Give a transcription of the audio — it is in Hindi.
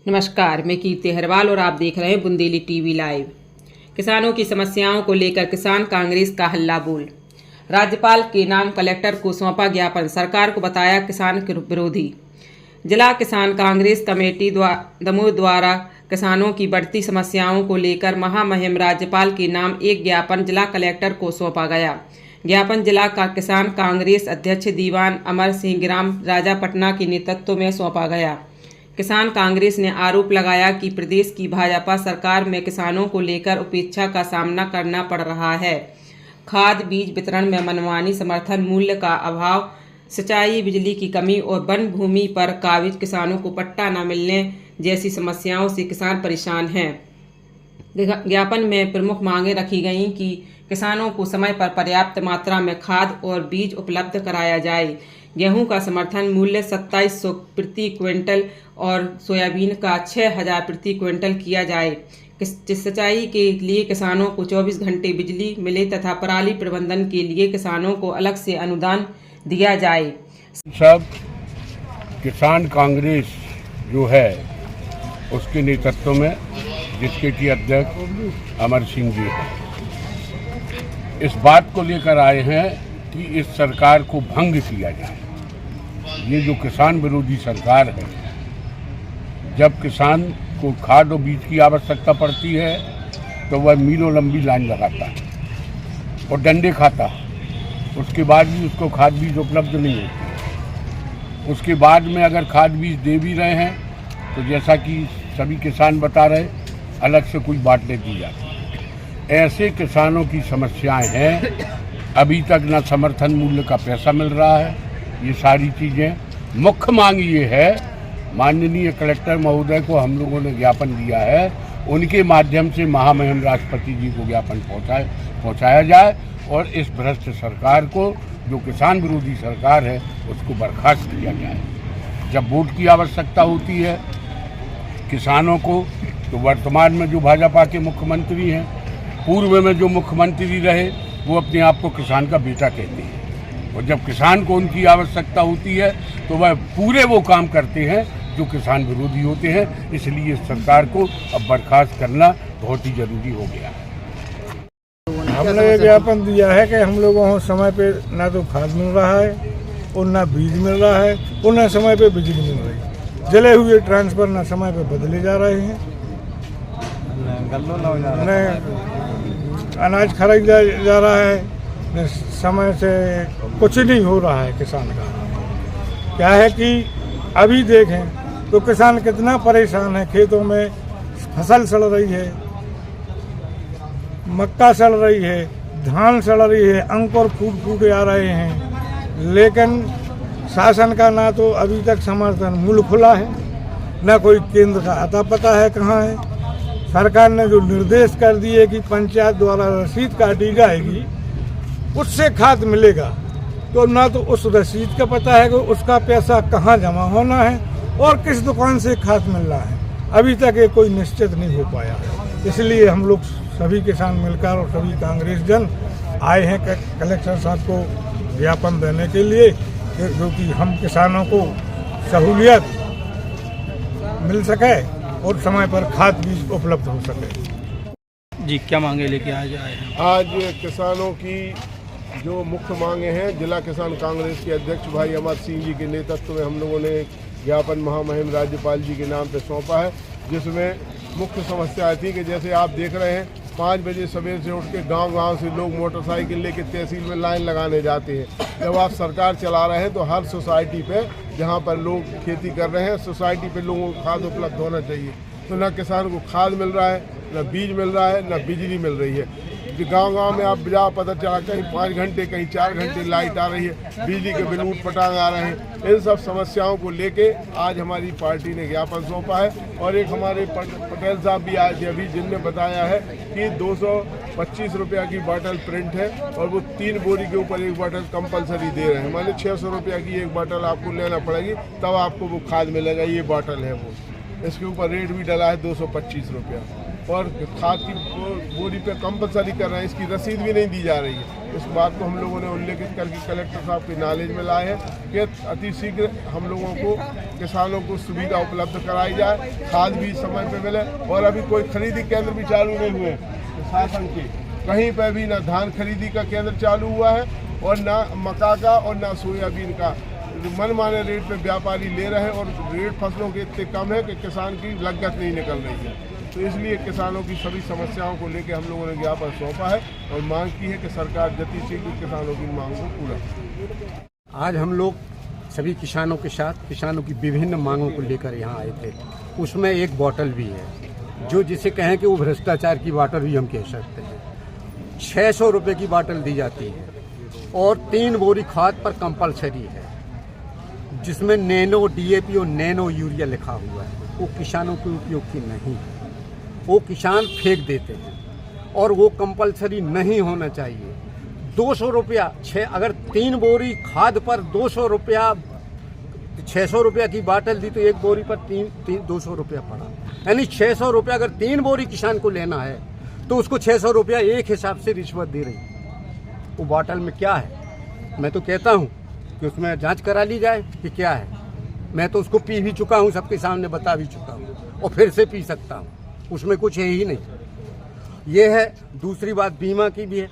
नमस्कार, मैं कीर्ति हरवाल और आप देख रहे हैं बुंदेली टीवी लाइव। किसानों की समस्याओं को लेकर किसान कांग्रेस का हल्ला बोल। राज्यपाल के नाम कलेक्टर को सौंपा ज्ञापन, सरकार को बताया किसान विरोधी। जिला किसान कांग्रेस कमेटी दमोह द्वारा किसानों की बढ़ती समस्याओं को लेकर महामहिम राज्यपाल के नाम एक ज्ञापन जिला कलेक्टर को सौंपा गया। ज्ञापन जिला का किसान कांग्रेस अध्यक्ष दीवान अमर सिंह ग्राम राजापटना के नेतृत्व में सौंपा गया। किसान कांग्रेस ने आरोप लगाया कि प्रदेश की भाजपा सरकार में किसानों को लेकर उपेक्षा का सामना करना पड़ रहा है। खाद बीज वितरण में मनमानी, समर्थन मूल्य का अभाव, सिंचाई, बिजली की कमी और वन भूमि पर काबिज किसानों को पट्टा न मिलने जैसी समस्याओं से किसान परेशान हैं। ज्ञापन में प्रमुख मांगे रखी गईं कि किसानों को समय पर पर्याप्त मात्रा में खाद और बीज उपलब्ध कराया जाए, गेहूं का समर्थन मूल्य 2700 प्रति क्विंटल और सोयाबीन का 6000 प्रति क्विंटल किया जाए, सिंचाई के लिए किसानों को 24 घंटे बिजली मिले तथा पराली प्रबंधन के लिए किसानों को अलग से अनुदान दिया जाए। सब किसान कांग्रेस जो है उसके नेतृत्व में, जिसके की अध्यक्ष अमर सिंह जी हैं, इस बात को लेकर आए हैं कि इस सरकार को भंग किया जाए। ये जो किसान विरोधी सरकार है, जब किसान को खाद और बीज की आवश्यकता पड़ती है तो वह मीलों लंबी लाइन लगाता है और डंडे खाता है। उसके बाद भी उसको खाद बीज उपलब्ध नहीं होती। उसके बाद में अगर खाद बीज दे भी रहे हैं तो जैसा कि सभी किसान बता रहे, अलग से कोई बांटने दी जाती है। ऐसे किसानों की समस्याएं हैं। अभी तक न समर्थन मूल्य का पैसा मिल रहा है। ये सारी चीज़ें मुख्य मांग ये है, माननीय कलेक्टर महोदय को हम लोगों ने ज्ञापन दिया है, उनके माध्यम से महामहिम राष्ट्रपति जी को ज्ञापन पहुंचाया जाए और इस भ्रष्ट सरकार को, जो किसान विरोधी सरकार है, उसको बर्खास्त किया जाए। जब वोट की आवश्यकता होती है किसानों को, तो वर्तमान में जो भाजपा के मुख्यमंत्री हैं, पूर्व में जो मुख्यमंत्री रहे, वो अपने आप को किसान का बेटा कहते हैं, और जब किसान को उनकी आवश्यकता होती है तो वह पूरे वो काम करते हैं जो किसान विरोधी होते हैं। इसलिए इस सरकार को अब बर्खास्त करना बहुत ही जरूरी हो गया है। हमने ये ज्ञापन दिया है कि हम लोगों को समय पे ना तो खाद मिल रहा है और ना बीज मिल रहा है और ना समय पे बिजली मिल रही है। जले हुए ट्रांसफर ना समय पे बदले जा रहे हैं, अनाज खरीदा जा रहा है, समय से कुछ नहीं हो रहा है। किसान का क्या है कि अभी देखें तो किसान कितना परेशान है। खेतों में फसल सड़ रही है, मक्का सड़ रही है, धान सड़ रही है, अंकुर फूटे आ रहे हैं, लेकिन शासन का ना तो अभी तक समर्थन मूल्य खुला है, ना कोई केंद्र का अता पता है कहाँ है। सरकार ने जो निर्देश कर दिए कि पंचायत द्वारा रसीद काटी जाएगी, उससे खाद मिलेगा, तो ना तो उस रसीद का पता है कि उसका पैसा कहाँ जमा होना है और किस दुकान से खाद मिल रहा है। अभी तक ये कोई निश्चित नहीं हो पाया। इसलिए हम लोग सभी किसान मिलकर और सभी कांग्रेस जन आए हैं कलेक्टर साहब को ज्ञापन देने के लिए, क्योंकि हम किसानों को सहूलियत मिल सके और समय पर खाद बीज उपलब्ध हो सके। जी, क्या मांगे लेके आज आए हैं? आज किसानों की जो मुख्य मांगे हैं, जिला किसान कांग्रेस के अध्यक्ष भाई अमर सिंह जी के नेतृत्व में हम लोगों ने ज्ञापन महामहिम राज्यपाल जी के नाम पे सौंपा है, जिसमें मुख्य समस्या थी कि जैसे आप देख रहे हैं 5 बजे सवेर से उठ के गांव-गांव से लोग मोटरसाइकिल लेके तहसील में लाइन लगाने जाते हैं। जब आप सरकार चला रहे हैं तो हर सोसाइटी पे, जहां पर लोग खेती कर रहे हैं, सोसाइटी पे लोगों को खाद उपलब्ध होना चाहिए। तो न किसान को खाद मिल रहा है, न बीज मिल रहा है, न बिजली मिल रही है। गांव-गांव में आप जा पता चला कहीं 5 घंटे कहीं 4 घंटे लाइट आ रही है, बिजली के बिल ऊट पटांग आ रहे हैं। इन सब समस्याओं को लेके आज हमारी पार्टी ने ज्ञापन सौंपा है। और एक हमारे पटेल साहब भी आए थे अभी, जिनने बताया है कि 225 रुपया की बॉटल प्रिंट है और वो 3 बोरी के ऊपर एक बॉटल कंपलसरी दे रहे हैं। माने 600 रुपया की एक बॉटल आपको लेना पड़ेगी, तब आपको वो खाद मिलेगा। ये बॉटल है वो, इसके ऊपर रेट भी डला है 225 रुपया। और खाद की बोरी पे कंपलसरी कर रहे हैं, इसकी रसीद भी नहीं दी जा रही है। इस बात को हम लोगों ने उल्लेखित करके कलेक्टर साहब के नॉलेज में लाए हैं कि अति शीघ्र हम लोगों को किसानों को सुविधा उपलब्ध कराई जाए, खाद भी समय पे मिले। और अभी कोई खरीदी केंद्र भी चालू नहीं हुए शासन के, कहीं पर भी ना धान खरीदी का केंद्र चालू हुआ है और ना मक्का का और ना सोयाबीन का। मनमाने रेट पे व्यापारी ले रहे हैं और रेट फसलों के इतने कम है कि किसान की लागत नहीं निकल रही है। तो इसलिए किसानों की सभी समस्याओं को लेकर हम लोगों ने ज्ञापन सौंपा है और मांग की है कि सरकार जल्दी शीघ्र किसानों की मांग को पूरा करे। आज हम लोग सभी किसानों के साथ किसानों की विभिन्न मांगों को लेकर यहाँ आए थे। उसमें एक बोतल भी है जो जिसे कहें कि वो भ्रष्टाचार की बोतल भी हम कह सकते हैं। 600 रुपये की बोतल दी जाती है और 3 बोरी खाद पर कंपलसरी है, जिसमें नैनो DAP और नैनो यूरिया लिखा हुआ है। वो किसानों के उपयोग की नहीं है, वो किसान फेंक देते हैं और वो कंपलसरी नहीं होना चाहिए। 200 रुपया अगर 3 बोरी खाद पर 200 रुपया 600 रुपया की बाटल दी तो एक बोरी पर 200 रुपया पड़ा, यानी 600 रुपया अगर 3 बोरी किसान को लेना है तो उसको 600 रुपया एक हिसाब से रिश्वत दे रही। वो बाटल में क्या है? मैं तो कहता हूँ कि उसमें जांच करा ली जाए कि क्या है। मैं तो उसको पी भी चुका हूँ, सबके सामने बता भी चुका हूँ और फिर से पी सकता हूँ, उसमें कुछ है ही नहीं। ये है। दूसरी बात बीमा की भी है।